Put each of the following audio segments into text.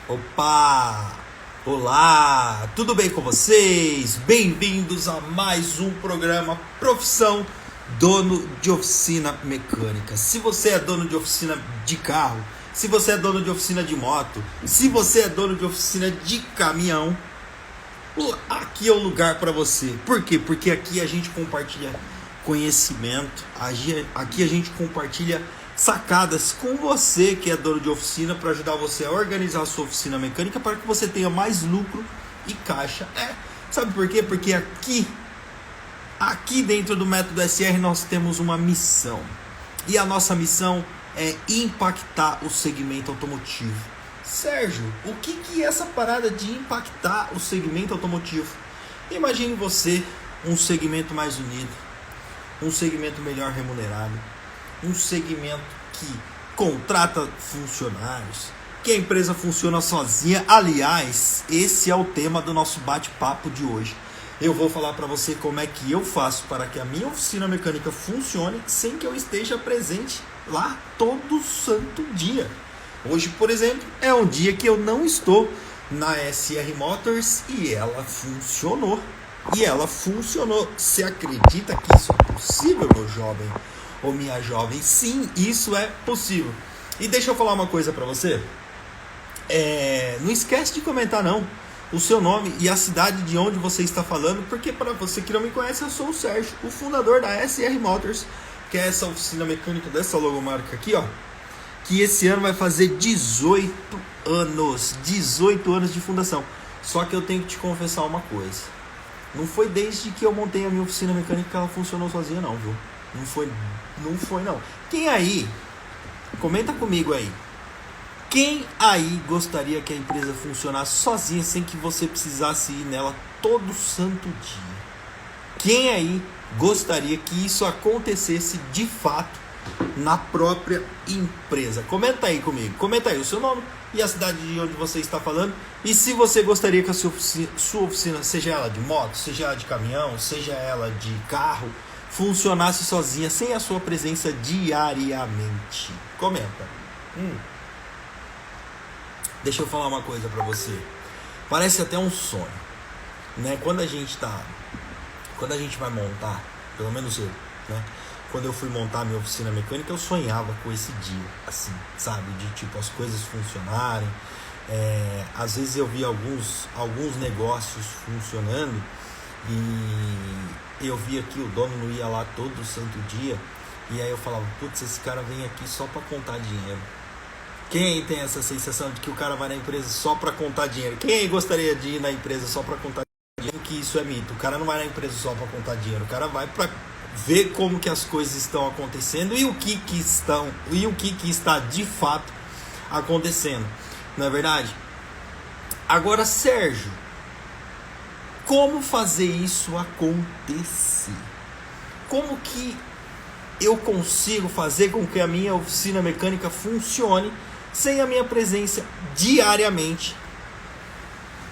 Opa! Olá! Tudo bem com vocês? Bem-vindos a mais um programa Profissão Dono de Oficina Mecânica. Se você é dono de oficina de carro, se você é dono de oficina de moto, se você é dono de oficina de caminhão, aqui é o lugar para você. Por quê? Porque aqui a gente compartilha conhecimento, aqui a gente compartilha sacadas com você que é dono de oficina para ajudar você a organizar a sua oficina mecânica para que você tenha mais lucro e caixa. Sabe por quê? Porque aqui dentro do Método SR nós temos uma missão. E a nossa missão é impactar o segmento automotivo. Sérgio, o que é essa parada de impactar o segmento automotivo? Imagine você um segmento mais unido, um segmento melhor remunerado, um segmento que contrata funcionários, que a empresa funciona sozinha. Aliás, esse é o tema do nosso bate-papo de hoje. Eu vou falar para você como é que eu faço para que a minha oficina mecânica funcione sem que eu esteja presente lá todo santo dia. Hoje, por exemplo, é um dia que eu não estou na SR Motors e ela funcionou. Você acredita que isso é possível, meu jovem ou minha jovem? Sim, isso é possível. E deixa eu falar uma coisa para você. Não esquece de comentar não o seu nome e a cidade de onde você está falando, porque para você que não me conhece, eu sou o Sérgio, o fundador da SR Motors, que é essa oficina mecânica dessa logomarca aqui, ó, que esse ano vai fazer 18 anos de fundação. Só que eu tenho que te confessar uma coisa. Não foi desde que eu montei a minha oficina mecânica que ela funcionou sozinha não, viu? Não foi não. Quem aí, comenta comigo aí, quem aí gostaria que a empresa funcionasse sozinha sem que você precisasse ir nela todo santo dia? Quem aí gostaria que isso acontecesse de fato na própria empresa? Comenta aí comigo, comenta aí o seu nome e a cidade de onde você está falando. E se você gostaria que a sua oficina, seja ela de moto, seja ela de caminhão, seja ela de carro, funcionasse sozinha, sem a sua presença diariamente. Comenta. Deixa eu falar uma coisa pra você. Parece até um sonho, né? Quando a gente vai montar, pelo menos eu, né? Quando eu fui montar a minha oficina mecânica, eu sonhava com esse dia, assim, sabe? De tipo, as coisas funcionarem. Às vezes eu vi alguns negócios funcionando e eu via que o dono não ia lá todo santo dia. E aí eu falava, putz, esse cara vem aqui só para contar dinheiro. Quem tem essa sensação de que o cara vai na empresa só para contar dinheiro? Quem gostaria de ir na empresa só para contar dinheiro? Que isso é mito. O cara não vai na empresa só para contar dinheiro. O cara vai para ver como que as coisas estão acontecendo e o que está de fato acontecendo. Não é verdade? Agora, Sérgio, como fazer isso acontecer? Como que eu consigo fazer com que a minha oficina mecânica funcione sem a minha presença diariamente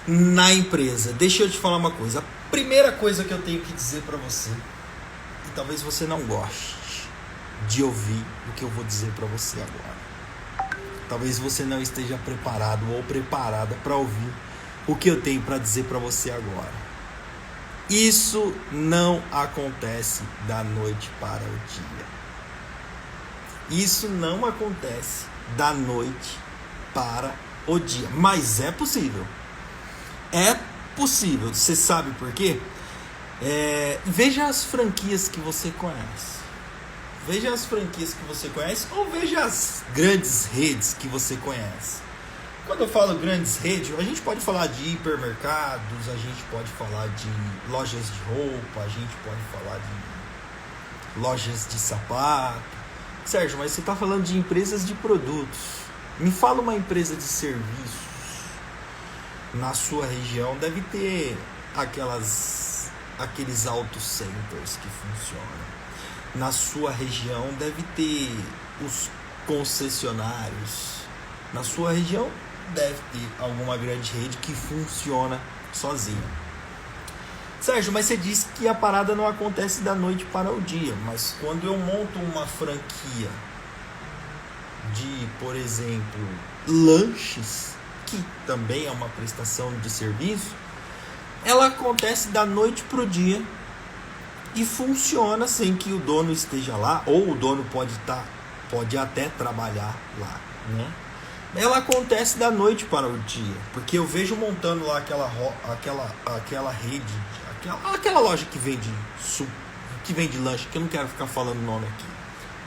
na empresa? Deixa eu te falar uma coisa. A primeira coisa que eu tenho que dizer para você, e talvez você não goste de ouvir o que eu vou dizer para você agora. Talvez você não esteja preparado ou preparada para ouvir o que eu tenho para dizer para você agora. Isso não acontece da noite para o dia. Isso não acontece da noite para o dia. Mas é possível. É possível. Você sabe por quê? Veja as franquias que você conhece. Veja as franquias que você conhece ou veja as grandes redes que você conhece. Quando eu falo grandes redes, a gente pode falar de hipermercados, a gente pode falar de lojas de roupa, a gente pode falar de lojas de sapato. Sérgio, mas você está falando de empresas de produtos. Me fala uma empresa de serviços. Na sua região deve ter aqueles auto centers que funcionam. Na sua região deve ter os concessionários. Na sua região deve ter alguma grande rede que funciona sozinha. Sérgio, mas você disse que a parada não acontece da noite para o dia. Mas quando eu monto uma franquia de, por exemplo, lanches, que também é uma prestação de serviço, ela acontece da noite pro dia e funciona sem que o dono esteja lá, ou o dono pode até trabalhar lá, né? Ela acontece da noite para o dia, porque eu vejo montando lá aquela rede, aquela loja que vende lanche, que eu não quero ficar falando o nome aqui.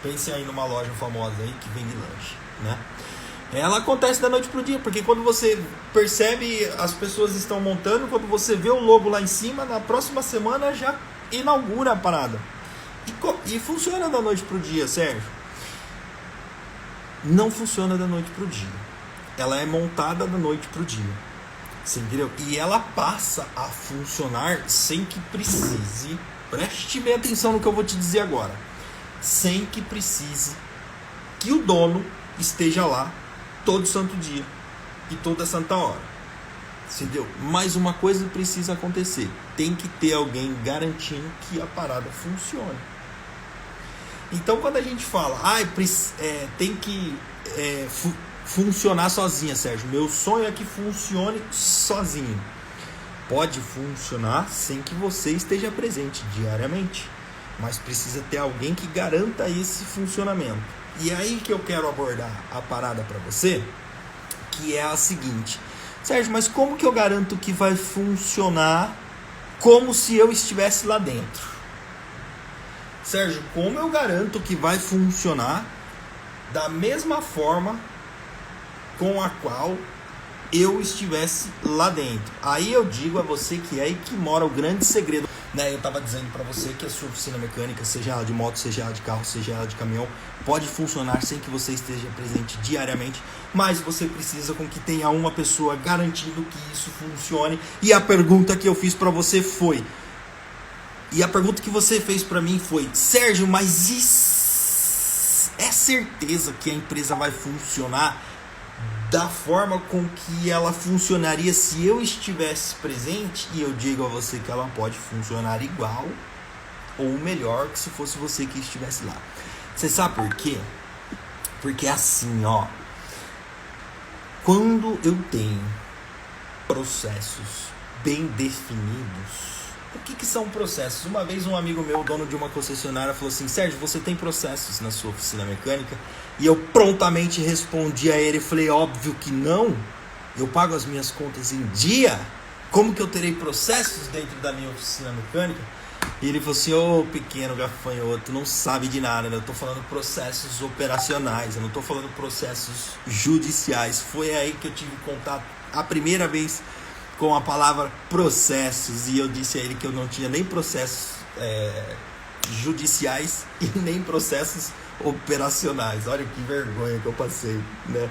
Pense aí numa loja famosa aí que vende lanche, né? Ela acontece da noite pro dia, porque quando você percebe, as pessoas estão montando, quando você vê o logo lá em cima, na próxima semana já inaugura a parada. E funciona da noite pro dia, Sérgio. Não funciona da noite pro dia. Ela é montada da noite pro dia. Você entendeu? E ela passa a funcionar sem que precise. Preste bem atenção no que eu vou te dizer agora. Sem que precise que o dono esteja lá todo santo dia e toda santa hora. Entendeu? Mas uma coisa precisa acontecer. Tem que ter alguém garantindo que a parada funcione. Então, quando a gente fala, tem que funcionar sozinha, Sérgio. Meu sonho é que funcione sozinho. Pode funcionar sem que você esteja presente diariamente, mas precisa ter alguém que garanta esse funcionamento. E é aí que eu quero abordar a parada para você, que é a seguinte: Sérgio, mas como que eu garanto que vai funcionar como se eu estivesse lá dentro? Sérgio, como eu garanto que vai funcionar da mesma forma com a qual eu estivesse lá dentro? Aí eu digo a você que é aí que mora o grande segredo, né? Eu estava dizendo para você que a sua oficina mecânica, seja ela de moto, seja ela de carro, seja ela de caminhão, pode funcionar sem que você esteja presente diariamente, mas você precisa com que tenha uma pessoa garantindo que isso funcione. E a pergunta que eu fiz para você foi... E a pergunta que você fez para mim foi: Sérgio, mas é certeza que a empresa vai funcionar da forma com que ela funcionaria se eu estivesse presente? E eu digo a você que ela pode funcionar igual ou melhor que se fosse você que estivesse lá. Você sabe por quê? Porque assim, ó, quando eu tenho processos bem definidos. O que são processos? Uma vez um amigo meu, dono de uma concessionária, falou assim: Sérgio, você tem processos na sua oficina mecânica? E eu prontamente respondi a ele, falei: óbvio que não. Eu pago as minhas contas em dia. Como que eu terei processos dentro da minha oficina mecânica? E ele falou assim: ô pequeno gafanhoto, não sabe de nada, né? Eu tô falando processos operacionais, eu não tô falando processos judiciais. Foi aí que eu tive contato a primeira vez com a palavra processos, e eu disse a ele que eu não tinha nem processos judiciais e nem processos operacionais. Olha que vergonha que eu passei, né?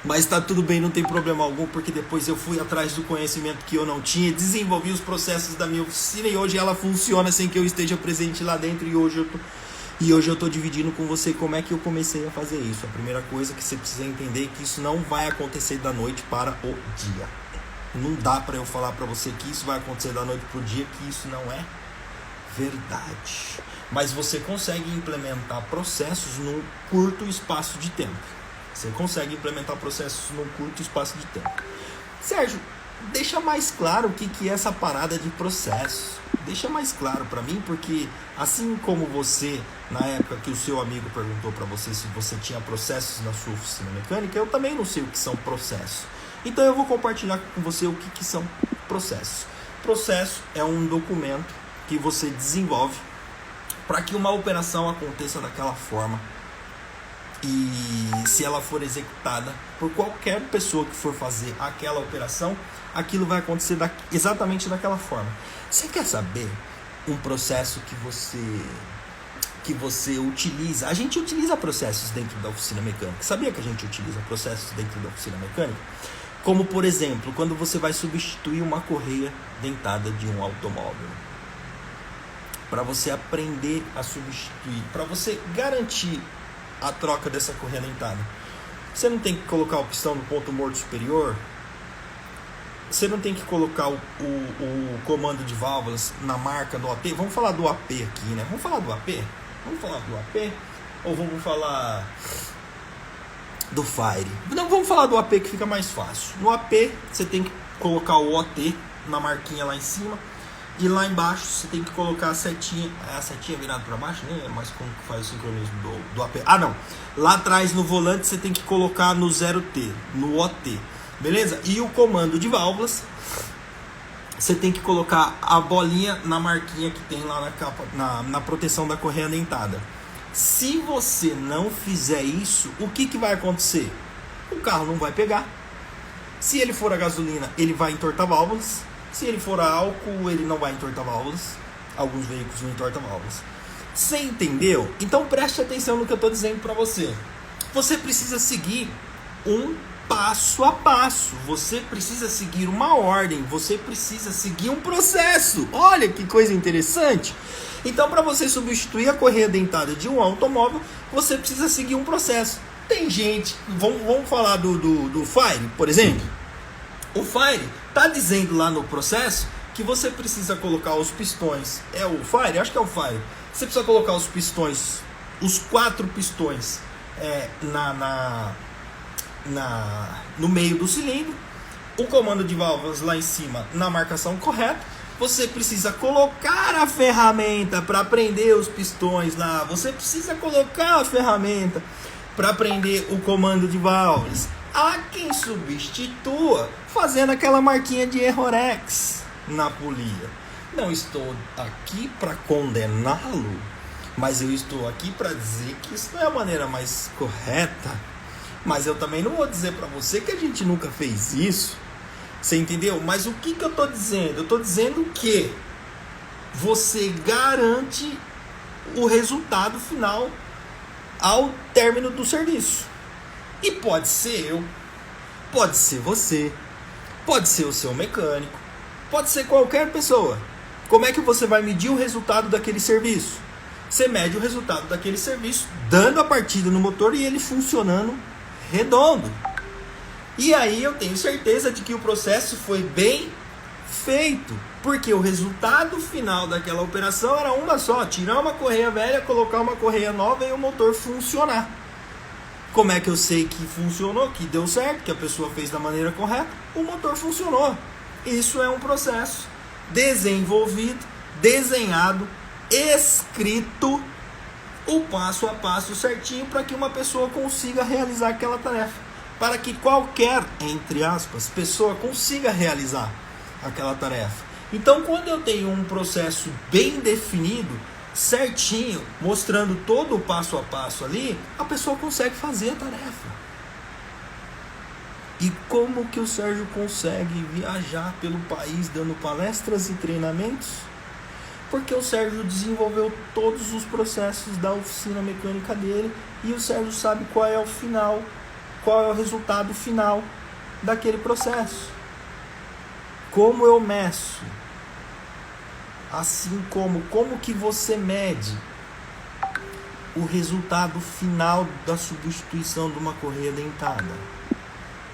Mas tá tudo bem, não tem problema algum, porque depois eu fui atrás do conhecimento que eu não tinha, desenvolvi os processos da minha oficina e hoje ela funciona sem que eu esteja presente lá dentro. E hoje eu tô dividindo com você como é que eu comecei a fazer isso. A primeira coisa que você precisa entender é que isso não vai acontecer da noite para o dia. Não dá para eu falar para você que isso vai acontecer da noite pro dia, que isso não é verdade. Mas você consegue implementar processos num curto espaço de tempo. Você consegue implementar processos num curto espaço de tempo. Sérgio, deixa mais claro o que é essa parada de processos. Deixa mais claro para mim, porque assim como você, na época que o seu amigo perguntou para você se você tinha processos na sua oficina mecânica, eu também não sei o que são processos. Então eu vou compartilhar com você o que são processos. Processo é um documento que você desenvolve para que uma operação aconteça daquela forma. E se ela for executada por qualquer pessoa que for fazer aquela operação, aquilo vai acontecer exatamente daquela forma. Você quer saber um processo que você utiliza? A gente utiliza processos dentro da oficina mecânica. Sabia que a gente utiliza processos dentro da oficina mecânica? Como, por exemplo, quando você vai substituir uma correia dentada de um automóvel. Para você aprender a substituir, para você garantir a troca dessa correia dentada. Você não tem que colocar o pistão no ponto morto superior. Você não tem que colocar o comando de válvulas na marca do AP. Vamos falar do AP aqui, né? Vamos falar do AP? Vamos falar do AP? Ou vamos falar do Fire. Não, vamos falar do AP que fica mais fácil. No AP você tem que colocar o OT na marquinha lá em cima. E lá embaixo você tem que colocar a setinha virada para baixo, né? Mas como que faz o sincronismo do AP? Ah, não. Lá atrás no volante você tem que colocar no 0T, no OT. Beleza? E o comando de válvulas, você tem que colocar a bolinha na marquinha que tem lá na capa, na proteção da correia dentada. Se você não fizer isso, o que vai acontecer? O carro não vai pegar. Se ele for a gasolina, ele vai entortar válvulas. Se ele for a álcool, ele não vai entortar válvulas. Alguns veículos não entortam válvulas. Você entendeu? Então preste atenção no que eu estou dizendo para você. Você precisa seguir um passo a passo. Você precisa seguir uma ordem. Você precisa seguir um processo. Olha que coisa interessante. Então, para você substituir a correia dentada de um automóvel, você precisa seguir um processo. Tem gente... Vamos falar do Fire, por exemplo. O Fire está dizendo lá no processo que você precisa colocar os pistões. É o Fire? Acho que é o Fire. Você precisa colocar os pistões, os 4 pistões no meio do cilindro. O comando de válvulas lá em cima na marcação correta. Você precisa colocar a ferramenta para prender os pistões lá. Você precisa colocar a ferramenta para prender o comando de válvulas. Há quem substitua fazendo aquela marquinha de Errorex na polia. Não estou aqui para condená-lo, mas eu estou aqui para dizer que isso não é a maneira mais correta. Mas eu também não vou dizer para você que a gente nunca fez isso. Você entendeu? Mas o que eu estou dizendo? Eu estou dizendo que você garante o resultado final ao término do serviço. E pode ser eu, pode ser você, pode ser o seu mecânico, pode ser qualquer pessoa. Como é que você vai medir o resultado daquele serviço? Você mede o resultado daquele serviço dando a partida no motor e ele funcionando redondo. E aí eu tenho certeza de que o processo foi bem feito, porque o resultado final daquela operação era uma só: tirar uma correia velha, colocar uma correia nova e o motor funcionar. Como é que eu sei que funcionou, que deu certo, que a pessoa fez da maneira correta? O motor funcionou. Isso é um processo desenvolvido, desenhado, escrito, o passo a passo certinho para que uma pessoa consiga realizar aquela tarefa. Para que qualquer, entre aspas, pessoa consiga realizar aquela tarefa. Então, quando eu tenho um processo bem definido, certinho, mostrando todo o passo a passo ali, a pessoa consegue fazer a tarefa. E como que o Sérgio consegue viajar pelo país dando palestras e treinamentos? Porque o Sérgio desenvolveu todos os processos da oficina mecânica dele e o Sérgio sabe qual é o final, qual é o resultado final daquele processo. Como eu meço? Assim como que você mede o resultado final da substituição de uma correia dentada?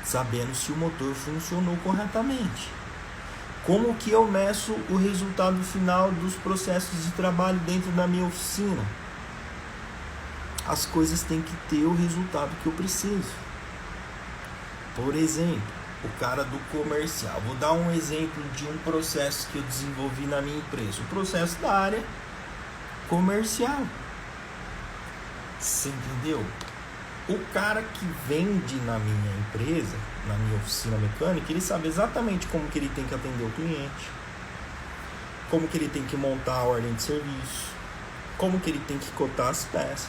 Sabendo se o motor funcionou corretamente. Como que eu meço o resultado final dos processos de trabalho dentro da minha oficina? As coisas têm que ter o resultado que eu preciso. Por exemplo, o cara do comercial. Vou dar um exemplo de um processo que eu desenvolvi na minha empresa. O processo da área comercial. Você entendeu? O cara que vende na minha empresa, na minha oficina mecânica, ele sabe exatamente como que ele tem que atender o cliente, como que ele tem que montar a ordem de serviço, como que ele tem que cotar as peças,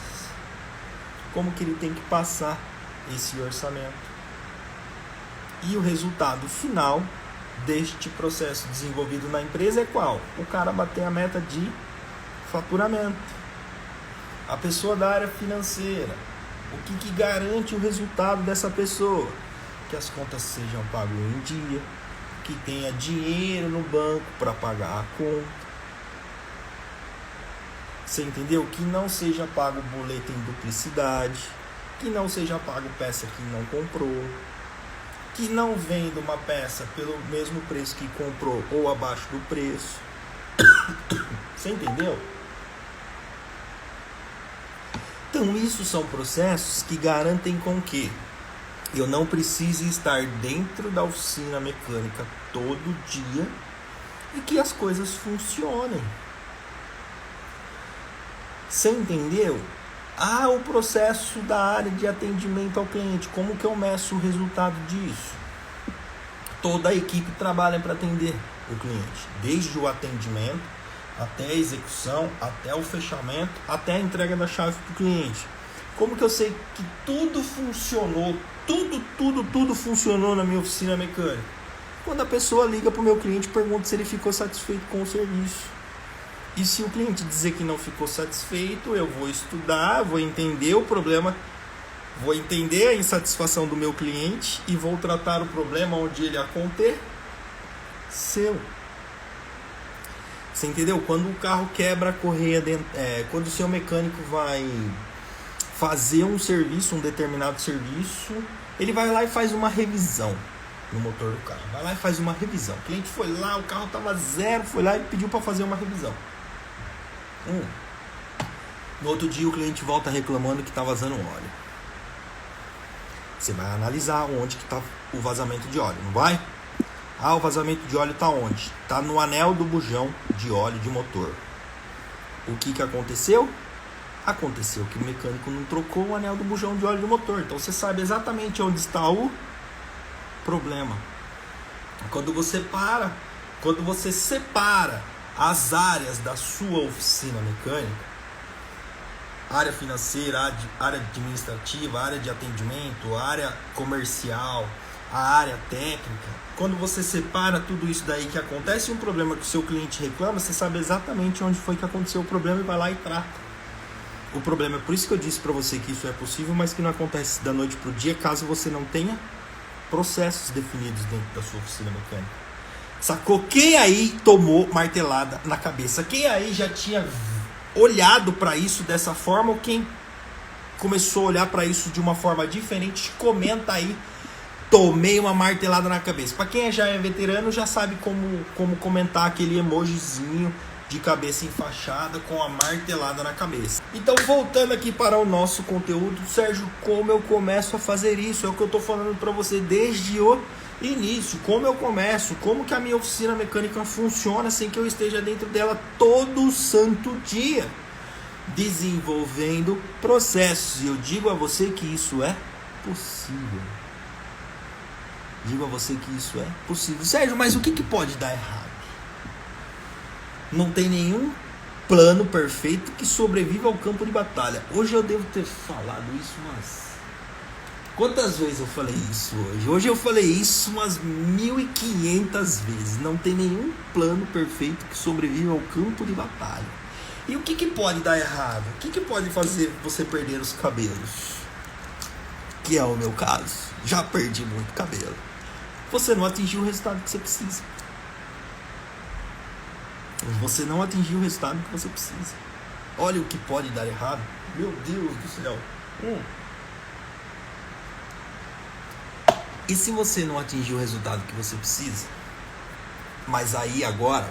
como que ele tem que passar esse orçamento. E o resultado final deste processo desenvolvido na empresa é qual? O cara bater a meta de faturamento. A pessoa da área financeira, o que garante o resultado dessa pessoa? Que as contas sejam pagas em dia, que tenha dinheiro no banco para pagar a conta. Você entendeu? Que não seja pago boleto em duplicidade, que não seja pago peça que não comprou, que não venda uma peça pelo mesmo preço que comprou ou abaixo do preço. Você entendeu? Então isso são processos que garantem com que eu não preciso estar dentro da oficina mecânica todo dia e que as coisas funcionem. Você entendeu? O processo da área de atendimento ao cliente, como que eu meço o resultado disso? Toda a equipe trabalha para atender o cliente, desde o atendimento, até a execução, até o fechamento, até a entrega da chave para o cliente. Como que eu sei que tudo funcionou, tudo funcionou na minha oficina mecânica? Quando a pessoa liga para o meu cliente e pergunta se ele ficou satisfeito com o serviço. E se o cliente dizer que não ficou satisfeito, eu vou estudar, vou entender o problema, vou entender a insatisfação do meu cliente e vou tratar o problema onde ele aconteceu. Você entendeu? Quando o carro quebra a correia, quando o seu mecânico vai fazer um serviço, um determinado serviço, ele vai lá e faz uma revisão no motor do carro. Vai lá e faz uma revisão. O cliente foi lá, o carro estava zero, foi lá e pediu para fazer uma revisão. No outro dia o cliente volta reclamando que está vazando óleo. Você vai analisar onde que está o vazamento de óleo, não vai? O vazamento de óleo está onde? Está no anel do bujão de óleo de motor. O que aconteceu? Aconteceu que o mecânico não trocou o anel do bujão de óleo do motor. Então você sabe exatamente onde está o problema. Quando você separa as áreas da sua oficina mecânica, área financeira, área administrativa, área de atendimento, área comercial, a área técnica, quando você separa tudo isso daí, que acontece um problema que o seu cliente reclama, você sabe exatamente onde foi que aconteceu o problema e vai lá e trata o problema. É por isso que eu disse para você que isso é possível, mas que não acontece da noite para o dia, caso você não tenha processos definidos dentro da sua oficina mecânica. Sacou? Quem aí tomou martelada na cabeça? Quem aí já tinha olhado para isso dessa forma, ou quem começou a olhar para isso de uma forma diferente, comenta aí: tomei uma martelada na cabeça. Para quem já é veterano, já sabe como comentar aquele emojizinho de cabeça enfaixada com a martelada na cabeça. Então, voltando aqui para o nosso conteúdo, Sérgio, como eu começo a fazer isso? É o que eu estou falando para você desde o início. Como eu começo? Como que a minha oficina mecânica funciona sem que eu esteja dentro dela todo santo dia? Desenvolvendo processos. E eu digo a você que isso é possível. Digo a você que isso é possível. Sérgio, mas o que pode dar errado? Não tem nenhum plano perfeito que sobreviva ao campo de batalha. Hoje eu devo ter falado isso quantas vezes eu falei isso hoje? Hoje eu falei isso umas 1.500 vezes. Não tem nenhum plano perfeito que sobreviva ao campo de batalha. E o que pode dar errado? O que pode fazer você perder os cabelos? Que é o meu caso. Já perdi muito cabelo. Você não atingiu o resultado que você precisa. Você não atingiu o resultado que você precisa. Olha o que pode dar errado. Meu Deus do céu. E se você não atingir o resultado que você precisa? Mas aí agora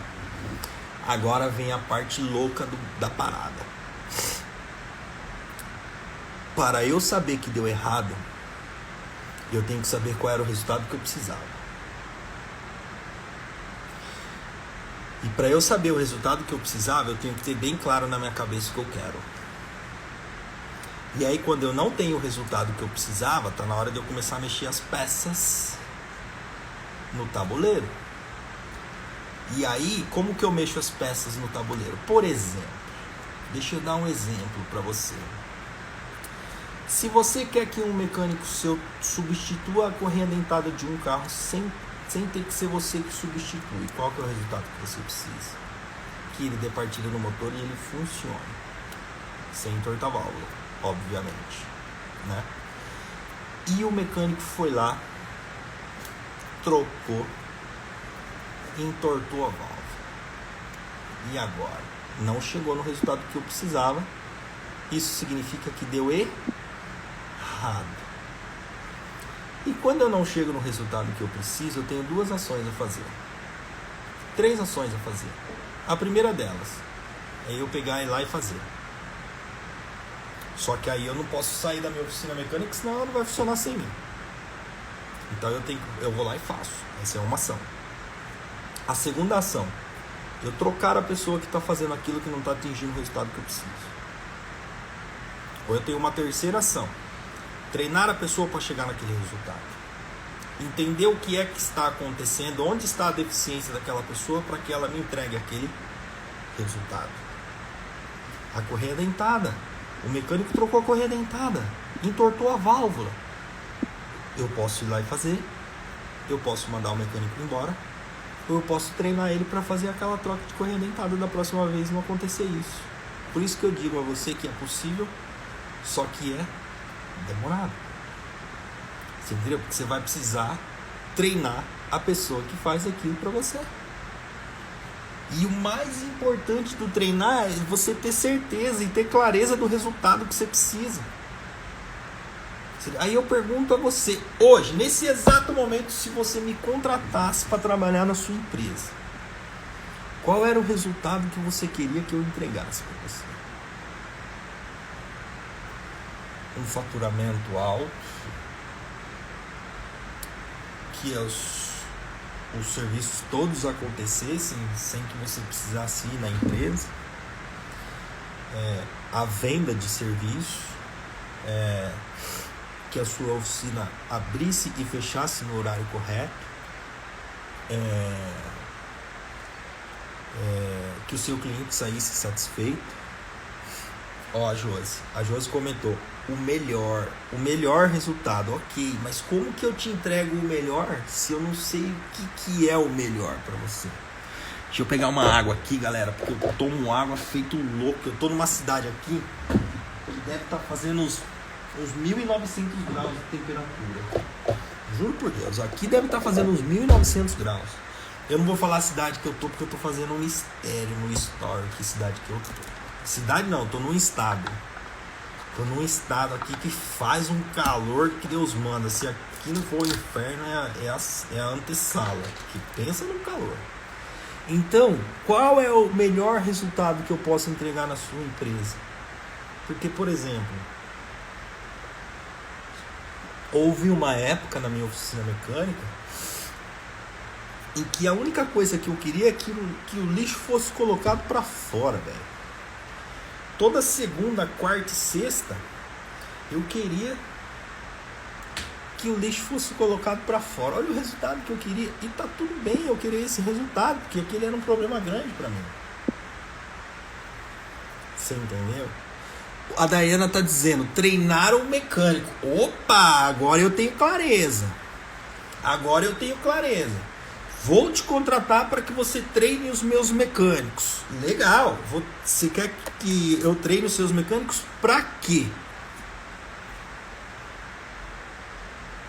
vem a parte louca da parada. Para eu saber que deu errado, eu tenho que saber qual era o resultado que eu precisava. E para eu saber o resultado que eu precisava, eu tenho que ter bem claro na minha cabeça o que eu quero. E aí, quando eu não tenho o resultado que eu precisava, tá na hora de eu começar a mexer as peças no tabuleiro. E aí, como que eu mexo as peças no tabuleiro? Por exemplo, deixa eu dar um exemplo para você. Se você quer que um mecânico seu substitua a correia dentada de um carro sem ter que ser você que substitui, qual que é o resultado que você precisa? Que ele dê partida no motor e ele funcione. Sem entortar a válvula, obviamente, né? E o mecânico foi lá, trocou, entortou a válvula. E agora? Não chegou no resultado que eu precisava. Isso significa que deu errado. E quando eu não chego no resultado que eu preciso, eu tenho 2 ações a fazer. 3 ações a fazer. A primeira delas é eu pegar e ir lá e fazer. Só que aí eu não posso sair da minha oficina mecânica, senão ela não vai funcionar sem mim. Então eu vou lá e faço. Essa é uma ação. A segunda ação, eu trocar a pessoa que está fazendo aquilo que não está atingindo o resultado que eu preciso. Ou eu tenho uma terceira ação, treinar a pessoa para chegar naquele resultado. Entender o que é que está acontecendo, onde está a deficiência daquela pessoa para que ela me entregue aquele resultado. A correia dentada. O mecânico trocou a correia dentada, entortou a válvula. Eu posso ir lá e fazer, eu posso mandar o mecânico embora, ou eu posso treinar ele para fazer aquela troca de correia dentada da próxima vez não acontecer isso. Por isso que eu digo a você que é possível, só que é demorado. Você entendeu? Porque você vai precisar treinar a pessoa que faz aquilo para você. E o mais importante do treinar é você ter certeza e ter clareza do resultado que você precisa. Aí eu pergunto a você, hoje, nesse exato momento, se você me contratasse para trabalhar na sua empresa, qual era o resultado que você queria que eu entregasse para você? Um faturamento alto, que os serviços todos acontecessem sem que você precisasse ir na empresa, a venda de serviços, que a sua oficina abrisse e fechasse no horário correto, que o seu cliente saísse satisfeito. A Josi comentou, o melhor resultado, ok, mas como que eu te entrego o melhor se eu não sei o que é o melhor para você? Deixa eu pegar uma água aqui, galera, porque eu tomo água feito louco. Eu tô numa cidade aqui que deve estar fazendo uns 1.900 graus de temperatura. Juro por Deus, aqui deve estar fazendo uns 1.900 graus. Eu não vou falar a cidade que eu tô, porque eu tô fazendo um mistério no story, que cidade que eu tô. Cidade não, eu tô num estado. Tô num estado aqui que faz um calor que Deus manda. Se aqui não for o inferno, é a antessala. Que pensa no calor. Então, qual é o melhor resultado que eu posso entregar na sua empresa? Porque, por exemplo, houve uma época na minha oficina mecânica em que a única coisa que eu queria é que o lixo fosse colocado para fora, velho. Toda segunda, quarta e sexta, eu queria que o lixo fosse colocado para fora. Olha o resultado que eu queria. E tá tudo bem eu querer esse resultado, porque aquele era um problema grande para mim. Você entendeu? A Dayana tá dizendo, treinar o mecânico. Opa, agora eu tenho clareza. Vou te contratar para que você treine os meus mecânicos. Legal. Você quer que eu treine os seus mecânicos para quê?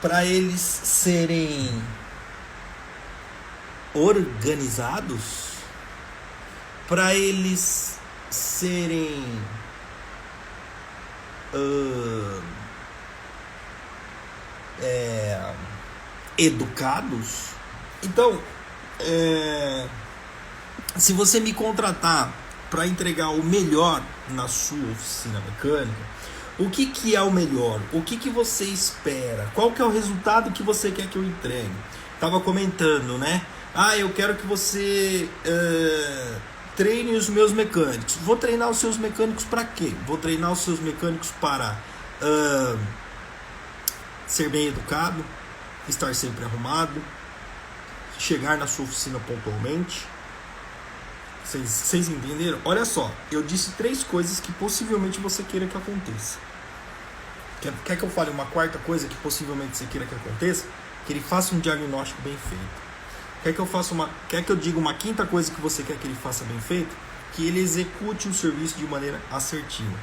Para eles serem organizados? Para eles serem educados? Então, se você me contratar para entregar o melhor na sua oficina mecânica, o que é o melhor? O que você espera? Qual que é o resultado que você quer que eu entregue? Tava comentando, né? Eu quero que você treine os meus mecânicos. Vou treinar os seus mecânicos para quê? Vou treinar os seus mecânicos para ser bem educado, estar sempre arrumado, chegar na sua oficina pontualmente. Vocês entenderam? Olha só, eu disse 3 coisas que possivelmente você queira que aconteça. Quer que eu fale uma quarta coisa que possivelmente você queira que aconteça? Que ele faça um diagnóstico bem feito. Quer que eu diga uma quinta coisa que você quer que ele faça bem feito? Que ele execute o serviço de maneira assertiva.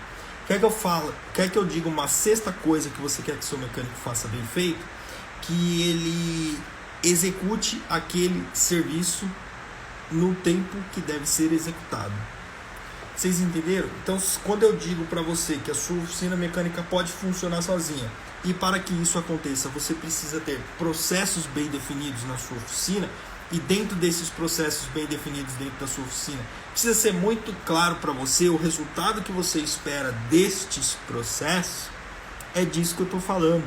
Quer que eu diga uma sexta coisa que você quer que seu mecânico faça bem feito? Que ele execute aquele serviço no tempo que deve ser executado. Vocês entenderam? Então, quando eu digo para você que a sua oficina mecânica pode funcionar sozinha, e para que isso aconteça, você precisa ter processos bem definidos na sua oficina, e dentro desses processos bem definidos dentro da sua oficina, precisa ser muito claro para você o resultado que você espera destes processos. É disso que eu estou falando.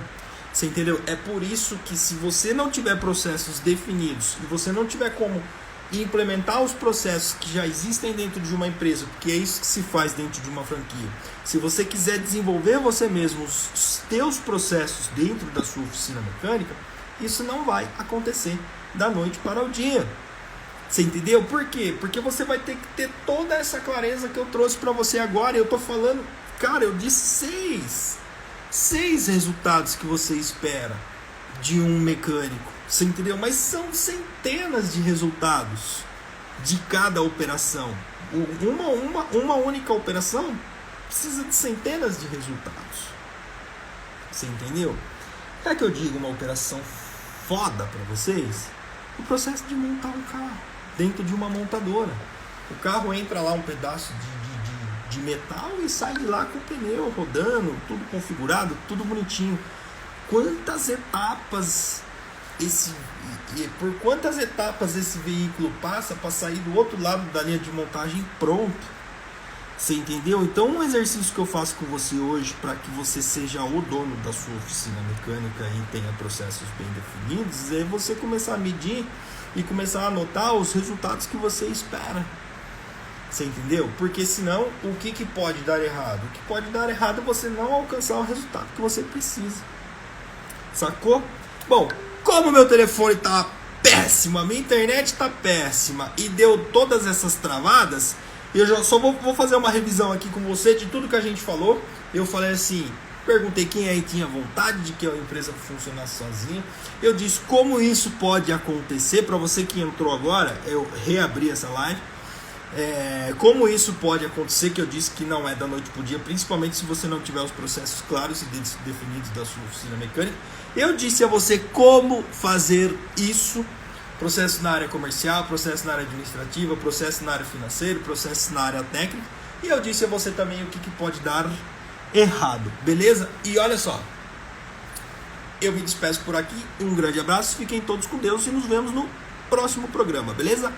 Você entendeu? É por isso que se você não tiver processos definidos e você não tiver como implementar os processos que já existem dentro de uma empresa, porque é isso que se faz dentro de uma franquia. Se você quiser desenvolver você mesmo os teus processos dentro da sua oficina mecânica, isso não vai acontecer da noite para o dia. Você entendeu? Por quê? Porque você vai ter que ter toda essa clareza que eu trouxe para você agora. Eu tô falando, cara, eu disse seis resultados que você espera de um mecânico. Você entendeu? Mas são centenas de resultados de cada operação. Uma única operação precisa de centenas de resultados. Você entendeu? Quer que eu diga uma operação foda para vocês? O processo de montar um carro dentro de uma montadora. O carro entra lá um pedaço de metal e sai de lá com o pneu rodando, tudo configurado, tudo bonitinho. Quantas etapas por quantas etapas esse veículo passa para sair do outro lado da linha de montagem pronto? Você entendeu? Então um exercício que eu faço com você hoje para que você seja o dono da sua oficina mecânica e tenha processos bem definidos é você começar a medir e começar a anotar os resultados que você espera. Você entendeu? Porque senão o que pode dar errado? O que pode dar errado é você não alcançar o resultado que você precisa. Sacou? Bom, como meu telefone tá péssimo, a minha internet tá péssima e deu todas essas travadas, eu já só vou fazer uma revisão aqui com você de tudo que a gente falou. Eu falei assim, perguntei quem aí tinha vontade de que a empresa funcionasse sozinha. Eu disse como isso pode acontecer. Para você que entrou agora, eu reabri essa live. Como isso pode acontecer, que eu disse que não é da noite para o dia, principalmente se você não tiver os processos claros e definidos da sua oficina mecânica. Eu disse a você como fazer isso, processo na área comercial, processo na área administrativa, processo na área financeira, processo na área técnica, e eu disse a você também o que pode dar errado, beleza? E olha só, eu me despeço por aqui, um grande abraço, fiquem todos com Deus e nos vemos no próximo programa, beleza?